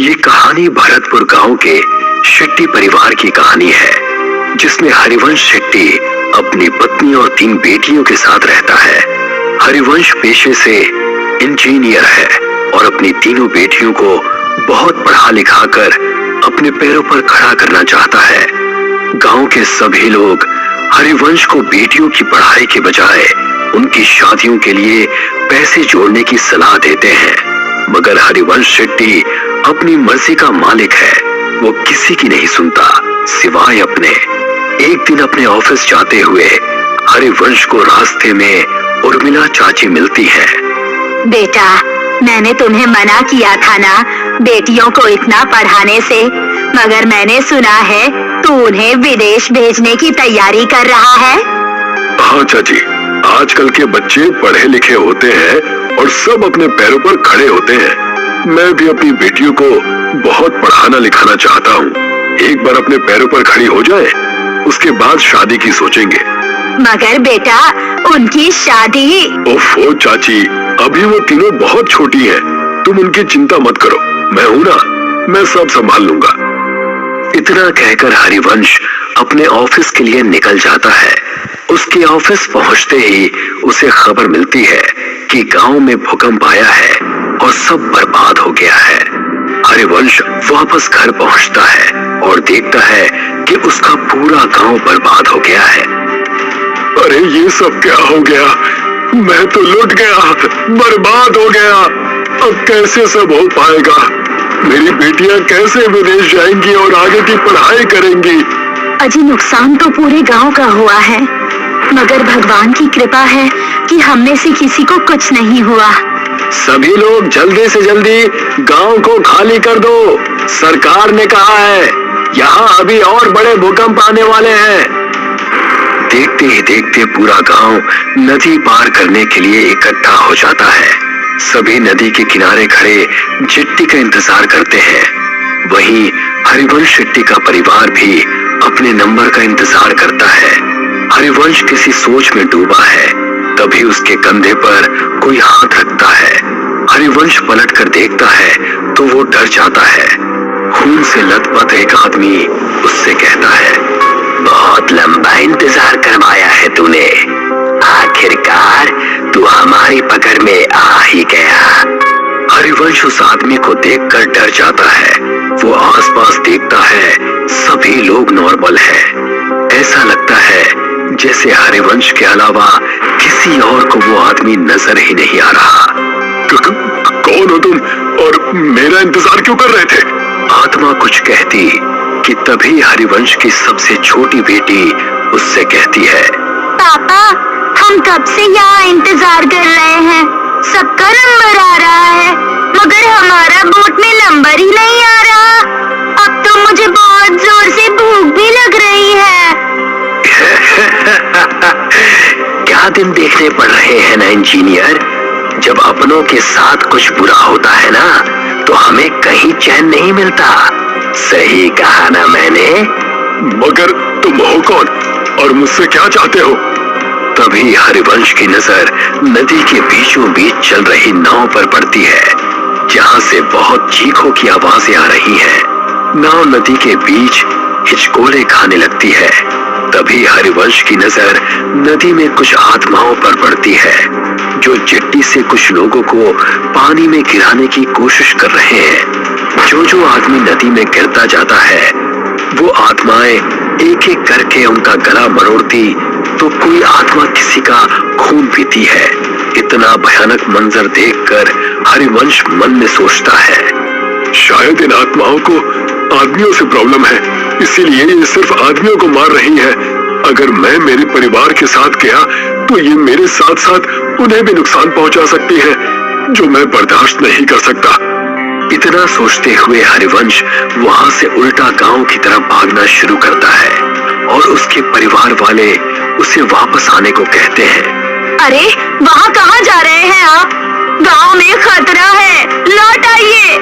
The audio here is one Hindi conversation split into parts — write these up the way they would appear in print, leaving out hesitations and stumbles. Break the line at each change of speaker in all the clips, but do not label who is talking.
ये कहानी भरतपुर गांव के शेट्टी परिवार की कहानी है, जिसमें हरिवंश शेट्टी अपनी पत्नी और 3 बेटियों के साथ रहता है। हरिवंश पेशे से इंजीनियर है और अपनी तीनों बेटियों को बहुत पढ़ा लिखा कर अपने पैरों पर खड़ा करना चाहता है। गांव के सभी लोग हरिवंश को बेटियों की पढ़ाई के बजाय उनकी शादियों के लिए पैसे जोड़ने की सलाह देते हैं, मगर हरिवंश शेट्टी अपनी मर्जी का मालिक है। वो किसी की नहीं सुनता सिवाय अपने। एक दिन अपने ऑफिस जाते हुए हरिवंश को रास्ते में उर्मिला चाची मिलती है।
बेटा, मैंने तुम्हें मना किया था ना बेटियों को इतना पढ़ाने से, मगर मैंने सुना है तू उन्हें विदेश भेजने की तैयारी कर रहा है।
हाँ चाची, आजकल के बच्चे पढ़े लिखे होते हैं और सब अपने पैरों पर खड़े होते हैं। मैं भी अपनी बेटियों को बहुत पढ़ाना लिखाना चाहता हूँ। एक बार अपने पैरों पर खड़ी हो जाए, उसके बाद शादी की सोचेंगे।
मगर बेटा, उनकी शादी।
ओफो चाची, अभी वो तीनों बहुत छोटी हैं। तुम उनकी चिंता मत करो, मैं हूँ ना, मैं सब संभाल लूंगा। इतना कहकर हरिवंश अपने ऑफिस के लिए निकल जाता है। उसके ऑफिस पहुंचते ही उसे खबर मिलती है कि गांव में भूकंप आया है और सब बर्बाद हो गया है। हरिवंश वापस घर पहुंचता है और देखता है कि उसका पूरा गांव बर्बाद हो गया है। अरे ये सब क्या हो गया? मैं तो लुट गया, बर्बाद हो गया। अब कैसे सब हो पाएगा? मेरी बेटियां कैसे विदेश जाएंगी और आगे की पढ़ाई करेंगी?
अजी, नुकसान तो पूरे गांव का हुआ है, मगर भगवान की कृपा है कि हम में से किसी को कुछ नहीं हुआ।
सभी लोग जल्दी से जल्दी गांव को खाली कर दो। सरकार ने कहा है यहाँ अभी और बड़े भूकंप आने वाले हैं। देखते ही देखते पूरा गांव नदी पार करने के लिए इकट्ठा हो जाता है। सभी नदी के किनारे खड़े चिट्टी का इंतजार करते हैं। वहीं हरिवंश शेट्टी का परिवार भी अपने नंबर का इंतजार करता है। हरिवंश किसी सोच में डूबा है, तभी उसके कंधे पर कोई हाथ रखता है। हरिवंश पलट कर देखता है तो वो डर जाता है। खून से लथपथ एक आदमी उससे कहता है, बहुत लंबा इंतजार करवाया है तूने, आखिरकार तू हमारी पकड़ में आ ही गया। हरिवंश उस आदमी को देखकर डर जाता है। वो आसपास देखता है, सभी लोग नॉर्मल हैं। ऐसा लगता है जैसे हरिवंश के अलावा किसी और को वो आदमी नजर ही नहीं आ रहा। कौन हो तुम और मेरा इंतजार क्यों कर रहे थे? आत्मा कुछ कहती कि तभी हरिवंश की सबसे छोटी बेटी उससे कहती है,
पापा, हम कब से यहाँ इंतजार कर रहे हैं। सबका नंबर आ रहा है, मगर हमारा बोट में नंबर ही नहीं आ रहा। अब तो मुझे बहुत जोर से भूख भी लग रही है।
क्या दिन देखने पड़ रहे हैं ना इंजीनियर। जब अपनों के साथ कुछ बुरा होता है ना, तो हमें कहीं चैन नहीं मिलता। सही कहा ना मैंने? मगर तुम हो कौन और मुझसे क्या चाहते हो? तभी हरिवंश की नजर नदी के बीचों बीच चल रही नाव पर पड़ती है, जहाँ से बहुत चीखों की आवाजें आ रही हैं। नाव नदी के बीच हिचकोले खाने लगती है। तभी हरिवंश की नजर नदी में कुछ आत्माओं पर पड़ती है, जो चिट्टी से कुछ लोगों को पानी में गिराने की कोशिश कर रहे हैं। जो आदमी नदी में गिरता जाता है, वो आत्माएं एक एक करके उनका गला मरोड़ती, तो कोई आत्मा किसी का खून पीती है। इतना भयानक मंजर देखकर हरिवंश मन में सोचता है, शायद इन आत्माओं को आदमियों से प्रॉब्लम है, इसीलिए ये सिर्फ आदमियों को मार रही है। अगर मैं मेरे परिवार के साथ गया तो ये मेरे साथ साथ उन्हें भी नुकसान पहुंचा सकती है, जो मैं बर्दाश्त नहीं कर सकता। इतना सोचते हुए हरिवंश वहां से उल्टा गांव की तरफ भागना शुरू करता है और उसके परिवार वाले उसे वापस आने को कहते हैं।
अरे, वहाँ कहाँ जा रहे हैं आप? गांव में खतरा है, लौट आइए।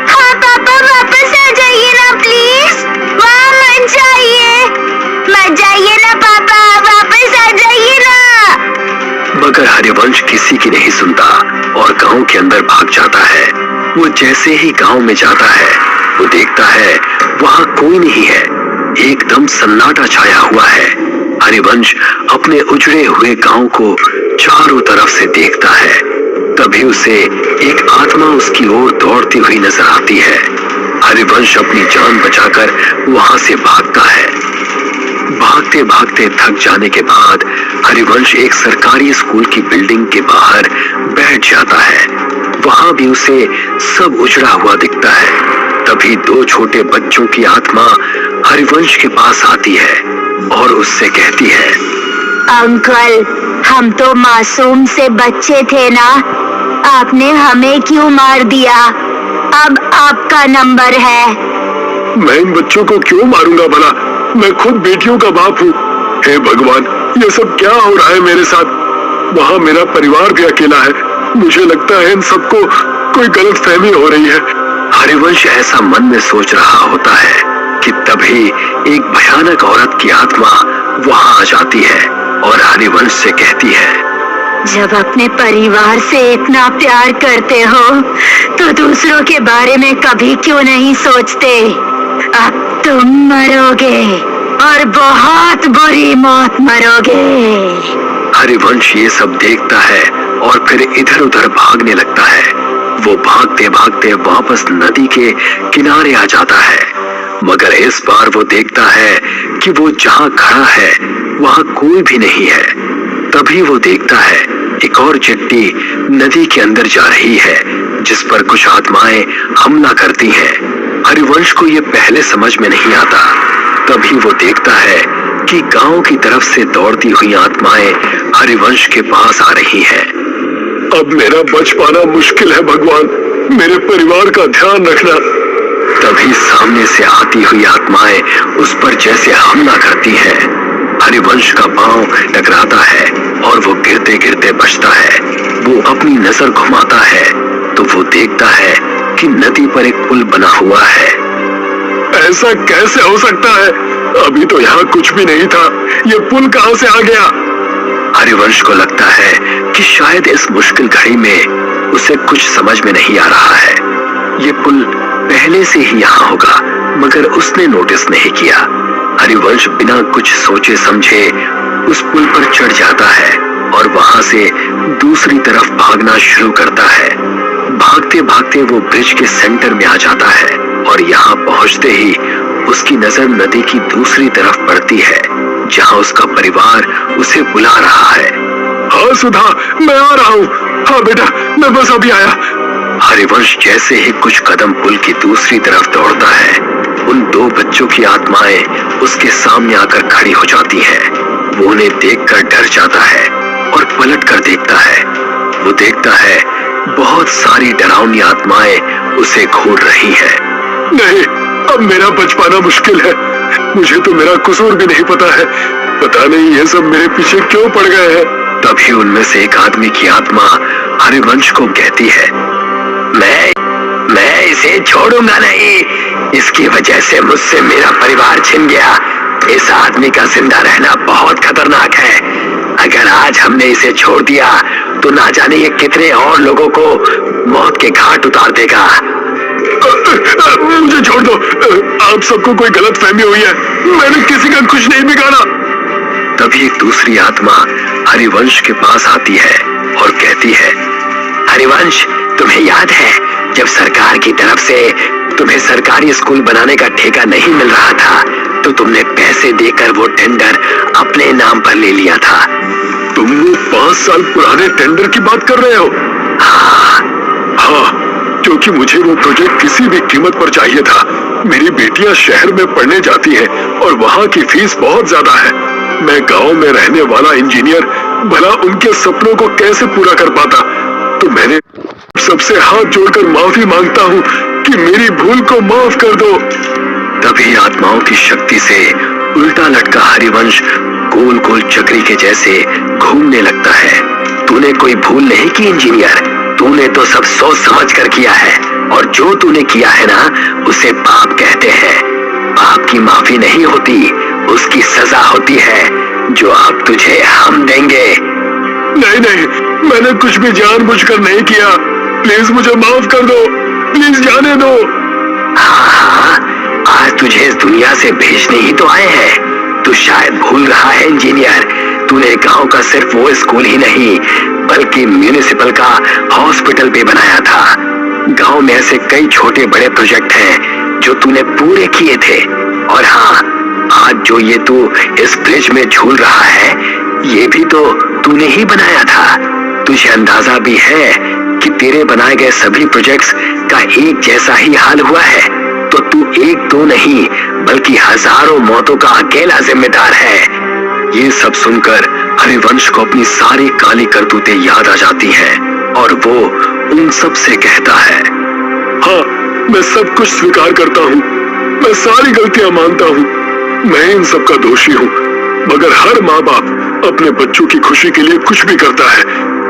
हाँ पापा, वापस आ जाइए ना प्लीज। वहाँ मत जाइए, मत जाइए ना पापा, वापस आ जाइए ना।
मगर हरिवंश किसी की नहीं सुनता और गांव के अंदर भाग जाता है। वो जैसे ही गांव में जाता है वो देखता है वहां कोई नहीं है, एकदम सन्नाटा छाया हुआ है। हरिवंश अपने उजड़े हुए गांव को चारों तरफ से देखता है। तभी उसे एक आत्मा उसकी ओर दौड़ती हुई नजर आती है। हरिवंश अपनी जान बचाकर वहां से भागता है। भागते भागते थक जाने के बाद हरिवंश एक सरकारी स्कूल की बिल्डिंग के बाहर बैठ जाता है। वहां भी उसे सब उजड़ा हुआ दिखता है। तभी दो छोटे बच्चों की आत्मा हरिवंश के पास आती है और उससे कहती है,
अंकल, हम तो मासूम से बच्चे थे ना, आपने हमें क्यों मार दिया? अब आपका नंबर है।
मैं इन बच्चों को क्यों मारूंगा भला? मैं खुद बेटियों का बाप हूँ। हे भगवान, ये सब क्या हो रहा है मेरे साथ? वहाँ मेरा परिवार भी अकेला है। मुझे लगता है इन सबको कोई गलतफहमी हो रही है।
हरिवंश ऐसा मन में सोच रहा होता है कि तभी एक भयानक औरत की आत्मा वहां आ जाती है और हरिवंश से कहती है,
जब अपने परिवार से इतना प्यार करते हो तो दूसरों के बारे में कभी क्यों नहीं सोचते? अब तुम मरोगे और बहुत बुरी मौत मरोगे।
हरिवंश ये सब देखता है और फिर इधर उधर भागने लगता है। वो भागते भागते वापस नदी के किनारे आ जाता है, मगर इस बार वो देखता है कि वो जहाँ खड़ा है वहाँ कोई भी नहीं है। तभी वो देखता है एक और चिट्ठी नदी के अंदर जा रही है जिस पर कुछ आत्माएं हमला करती हैं। हरिवंश को ये पहले समझ में नहीं आता। तभी वो देखता है कि गांव की तरफ से दौड़ती हुई आत्माएं हरिवंश के पास आ रही हैं।
अब मेरा बच पाना मुश्किल है भगवान, मेरे परिवार का ध्यान रखना।
तभी सामने से आती हुई आत्माएं उस पर जैसे हमला करती हैं। हरिवंश का पांव टकराता है और वो गिरते गिरते बचता है। वो अपनी नजर घुमाता है तो वो देखता है कि नदी पर एक पुल बना हुआ है।
ऐसा कैसे हो सकता है? अभी तो यहाँ कुछ भी नहीं था, ये पुल कहाँ से आ गया?
हरिवंश को लगता है कि शायद इस मुश्किल घड़ी में उसे कुछ समझ में नहीं आ रहा है। ये पुल पहले से ही यहाँ होगा, मगर उसने नोटिस नहीं किया। हरिवंश बिना कुछ सोचे समझे उस पुल पर चढ़ जाता है और वहां से दूसरी तरफ भागना शुरू करता है। भागते भागते वो ब्रिज के सेंटर में आ जाता है और यहाँ पहुंचते ही उसकी नजर नदी की दूसरी तरफ पड़ती है जहाँ उसका परिवार उसे बुला रहा है।
हाँ सुधा, मैं आ रहा हूँ। हाँ बेटा, मैं बस अभी आया।
हरिवंश जैसे ही कुछ कदम पुल की दूसरी तरफ दौड़ता है, उन दो बच्चों की आत्माएं उसके सामने आकर खड़ी हो जाती हैं। वो उन्हें देखकर डर जाता है और पलट कर देखता है। वो देखता है बहुत सारी डरावनी आत्माएं उसे घूर रही हैं।
नहीं, अब मेरा बच पाना मुश्किल है। मुझे तो मेरा कसूर भी नहीं पता है। पता नहीं ये सब मेरे पीछे क्यों पड़ गए हैं।
तभी उनमें से एक आदमी की आत्मा हरिवंश को कहती है, मैं इसे छोड़ूंगा नहीं। इसकी वजह से मुझसे मेरा परिवार छिन गया। इस आदमी का जिंदा रहना बहुत खतरनाक है। अगर आज हमने इसे छोड़ दिया तो ना जाने ये कितने और लोगों को मौत के घाट उतार देगा।
मुझे छोड़ दो। आप सबको कोई गलतफहमी हुई है। मैंने किसी का कुछ नहीं बिगाड़ा।
तभी एक दूसरी आत्मा हरिवंश के पास आती है और कहती है, हरिवंश, तुम्हें याद है जब सरकार की तरफ से तुम्हें सरकारी स्कूल बनाने का ठेका नहीं मिल रहा था तो तुमने पैसे देकर वो टेंडर अपने नाम पर ले लिया था?
तुम वो 5 साल पुराने टेंडर की बात कर रहे हो? हाँ, क्योंकि मुझे वो प्रोजेक्ट किसी भी कीमत पर चाहिए था। मेरी बेटियां शहर में पढ़ने जाती हैं और वहाँ की फीस बहुत ज्यादा है। मैं गांव में रहने वाला इंजीनियर भला उनके सपनों को कैसे पूरा कर पाता? तो मैंने सबसे हाथ जोड़कर माफी मांगता हूँ कि मेरी भूल को माफ कर दो।
तभी आत्माओं की शक्ति से उल्टा लटका हरिवंश गोल गोल चक्री के जैसे घूमने लगता है। तूने कोई भूल नहीं की इंजीनियर, तूने तो सब सोच समझ कर किया है और जो तूने किया है ना उसे पाप कहते हैं। पाप की माफी नहीं होती, उसकी सजा होती है जो अब तुझे हम देंगे।
नहीं नहीं, मैंने कुछ भी जानबूझकर नहीं किया। प्लीज मुझे माफ कर दो, प्लीज जाने दो।
हाँ, आज तुझे इस दुनिया से भेजने ही तो आए हैं। तू शायद भूल रहा है इंजीनियर, तूने गांव का सिर्फ वो स्कूल ही नहीं बल्कि म्यूनिसिपल का हॉस्पिटल भी बनाया था। गांव में ऐसे कई छोटे बड़े प्रोजेक्ट हैं जो तूने पूरे किए थे। और हाँ, आज जो ये तू इस ब्रिज में झूल रहा है, ये भी तो तूने ही बनाया था। तुझे अंदाजा भी है कि तेरे बनाए गए सभी प्रोजेक्ट्स का एक जैसा ही हाल हुआ है। तो तू एक दो नहीं बल्कि हजारों मौतों का अकेला जिम्मेदार है। ये सब सुनकर हरिवंश को अपनी सारी काली करतूतें याद आ जाती हैं और वो उन सब से कहता है, हाँ, मैं सब कुछ स्वीकार करता हूँ, मैं सारी गलतियां मानता हूँ, मैं इन सब का दोषी हूँ। मगर हर माँ बाप अपने बच्चों की खुशी के लिए कुछ भी करता है,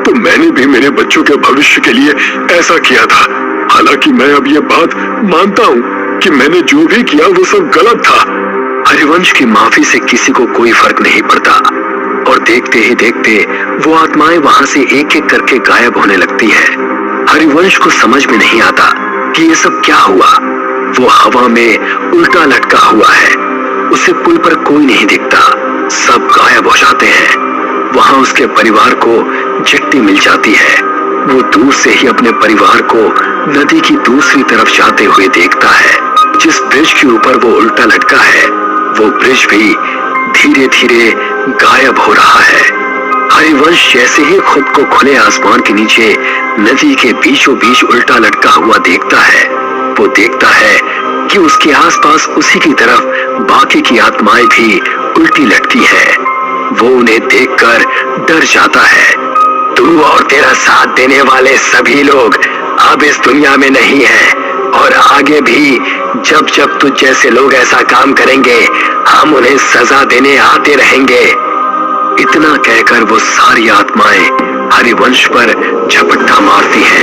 तो मैंने भी मेरे बच्चों के भविष्य के लिए ऐसा किया था। हालांकि मैं अब ये बात मानता हूँ कि मैंने जो भी किया वो सब गलत था। हरिवंश की माफी से किसी को कोई फर्क नहीं पड़ता और देखते ही देखते वो आत्माएं वहां से एक एक करके गायब होने लगती हैं। हरिवंश को समझ में नहीं आता कि ये सब क्या हुआ। वो हवा में उल्टा लटका हुआ है, उसे पुल पर कोई नहीं दिखता, सब गायब हो जाते हैं। वहां उसके परिवार को चिट्ठी मिल जाती है। वो दूर से ही अपने परिवार को नदी की दूसरी तरफ जाते हुए देखता है। जिस ब्रिज के ऊपर वो उल्टा लटका है, वो ब्रिज भी धीरे धीरे गायब हो रहा है। हरिवंश जैसे ही खुद को खुले आसमान के नीचे नदी के बीचों बीच उल्टा लटका हुआ देखता है, वो देखता है कि उसके आसपास उसी की तरफ बाकी की आत्माएं भी उल्टी लटकी हैं। वो उन्हें देखकर डर जाता है। तू और तेरा साथ देने वाले सभी लोग अब इस दुनिया में नहीं हैं और आगे भी जब जब तुझ जैसे लोग ऐसा काम करेंगे, हम उन्हें सजा देने आते रहेंगे। इतना कहकर वो सारी आत्माएं हरिवंश पर झपट्टा मारती हैं।